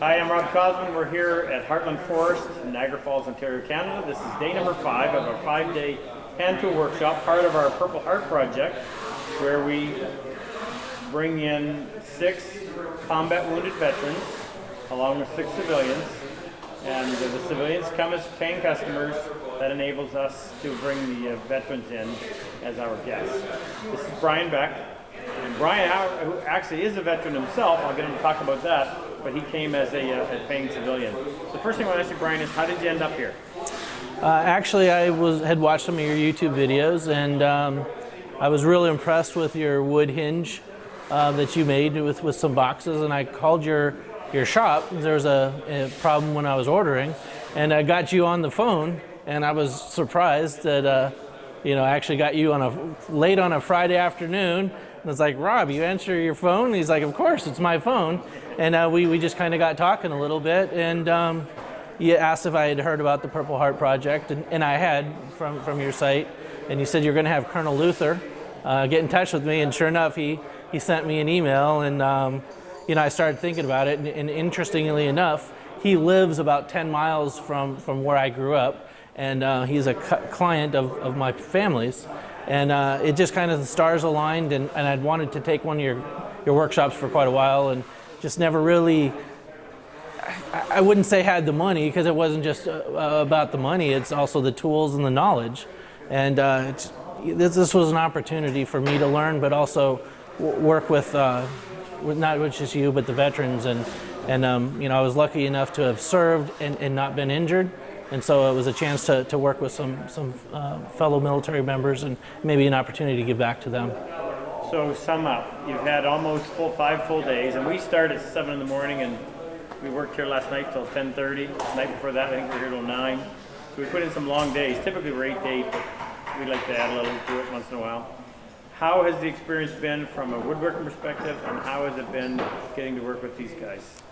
Hi, I'm Rob Cosman. We're here at Heartland Forest in Niagara Falls, Ontario, Canada. This is day number 5 of our 5-day hand tool workshop, part of our Purple Heart project, where we bring in 6 combat wounded veterans along with 6 civilians. And the civilians come as paying customers. That enables us to bring the veterans in as our guests. This is Brian Beck. And Brian, who actually is a veteran himself, I'll get him to talk about that, but he came as a paying civilian. The first thing I want to ask you, Brian, is how did you end up here? Actually, I had watched some of your YouTube videos, and I was really impressed with your wood hinge that you made with some boxes, and I called your shop. There was a problem when I was ordering, and I got you on the phone, and I was surprised that I actually got you late on a Friday afternoon. And it's like, Rob, you answer your phone? And he's like, of course, it's my phone. And we just kind of got talking a little bit, and you asked if I had heard about the Purple Heart Project, and I had from your site, and you said you're going to have Colonel Luther get in touch with me, and sure enough, he sent me an email, and I started thinking about it, and interestingly enough, he lives about 10 miles from where I grew up, and he's a client of my family's. And it just kind of the stars aligned, and I'd wanted to take one of your workshops for quite a while, and just never really, I wouldn't say had the money, because it wasn't just about the money, it's also the tools and the knowledge. And this was an opportunity for me to learn, but also work with not just you, but the veterans. And I was lucky enough to have served and not been injured. And so it was a chance to work with some fellow military members, and maybe an opportunity to give back to them. So sum up, you've had almost 5 full days, and we started at 7 in the morning, and we worked here last night till 10:30. The night before that, I think we were here till 9. So we put in some long days. Typically we're 8 to 8, but we like to add a little to it once in a while. How has the experience been from a woodworking perspective, and how has it been getting to work with these guys?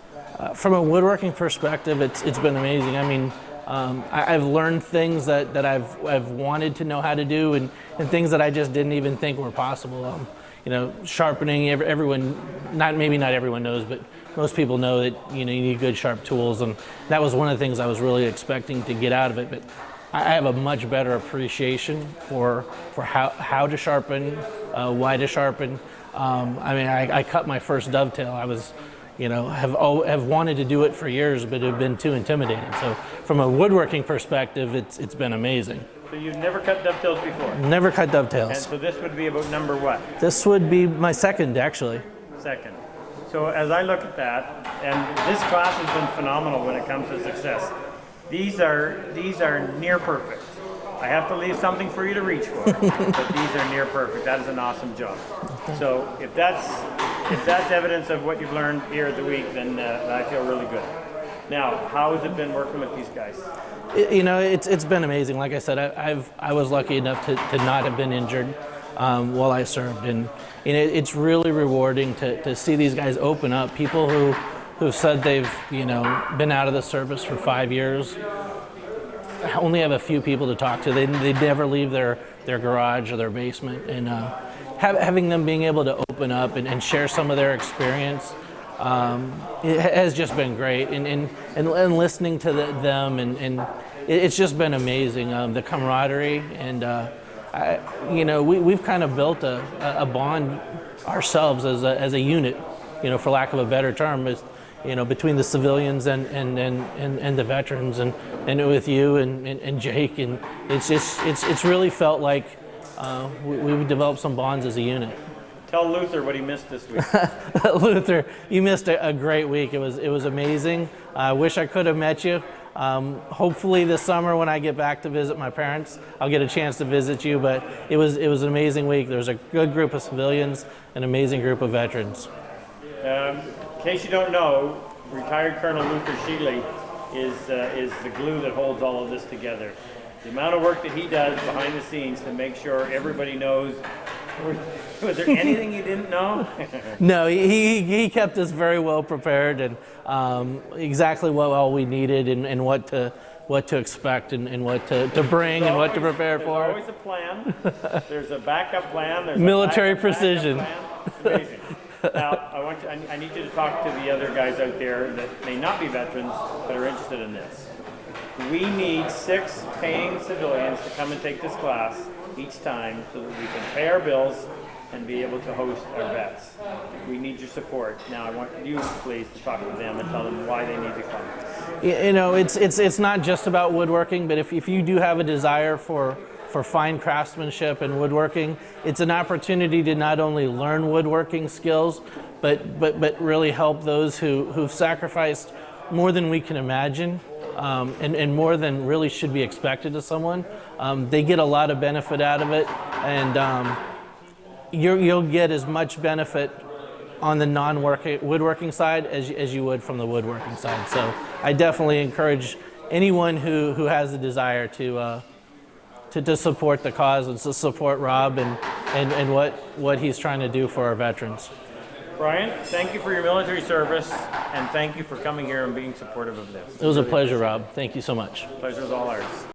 From a woodworking perspective, it's been amazing. I mean, I've learned things that I've wanted to know how to do, and things that I just didn't even think were possible. Sharpening. Everyone, maybe not everyone knows, but most people know that you need good sharp tools, and that was one of the things I was really expecting to get out of it. But I have a much better appreciation for how to sharpen, why to sharpen. I cut my first dovetail. I was, have wanted to do it for years, but have been too intimidated. So from a woodworking perspective, it's been amazing. So you've never cut dovetails before? Never cut dovetails. And so this would be about number what? This would be my second, actually. Second. So as I look at that, and this class has been phenomenal when it comes to success. These are near perfect. I have to leave something for you to reach for, but these are near perfect. That is an awesome job. So if that's evidence of what you've learned here at the week, then I feel really good. Now, how has it been working with these guys? It's been amazing. Like I said, I was lucky enough to not have been injured while I served, and it's really rewarding to see these guys open up. People who've said they've been out of the service for 5 years. I only have a few people to talk to. They never leave their garage or their basement, and having them being able to open up and share some of their experience, it has just been great. And listening to them, and it's just been amazing. The camaraderie, and we've kind of built a bond ourselves as a unit, for lack of a better term, between the civilians and the veterans, and with you and Jake, and it's really felt like we've developed some bonds as a unit. Tell Luther what he missed this week. Luther, you missed a great week. It was amazing. I wish I could have met you. Hopefully this summer when I get back to visit my parents, I'll get a chance to visit you, but it was an amazing week. There was a good group of civilians, an amazing group of veterans. In case you don't know, retired Colonel Luther Sheely is the glue that holds all of this together. The amount of work that he does behind the scenes to make sure everybody knows. Was there anything you didn't know? No, he kept us very well prepared, and exactly what all we needed, and what to expect, and what to bring, and what to prepare for. There's always a plan. There's a backup plan. There's military a precision. Plan. It's amazing. Now, I want I need you to talk to the other guys out there that may not be veterans but are interested in this. We need 6 paying civilians to come and take this class each time so that we can pay our bills and be able to host our vets. We need your support. Now I want you, please, to talk to them and tell them why they need to come. You know, it's not just about woodworking, but if you do have a desire for fine craftsmanship and woodworking, it's an opportunity to not only learn woodworking skills, but really help those who've sacrificed more than we can imagine, and more than really should be expected of someone. They get a lot of benefit out of it, and you'll get as much benefit on the non-woodworking side as you would from the woodworking side. So I definitely encourage anyone who has a desire to support the cause and to support Rob and what he's trying to do for our veterans. Brian, thank you for your military service, and thank you for coming here and being supportive of this. It was a pleasure, Rob. Thank you so much. Pleasure's all ours.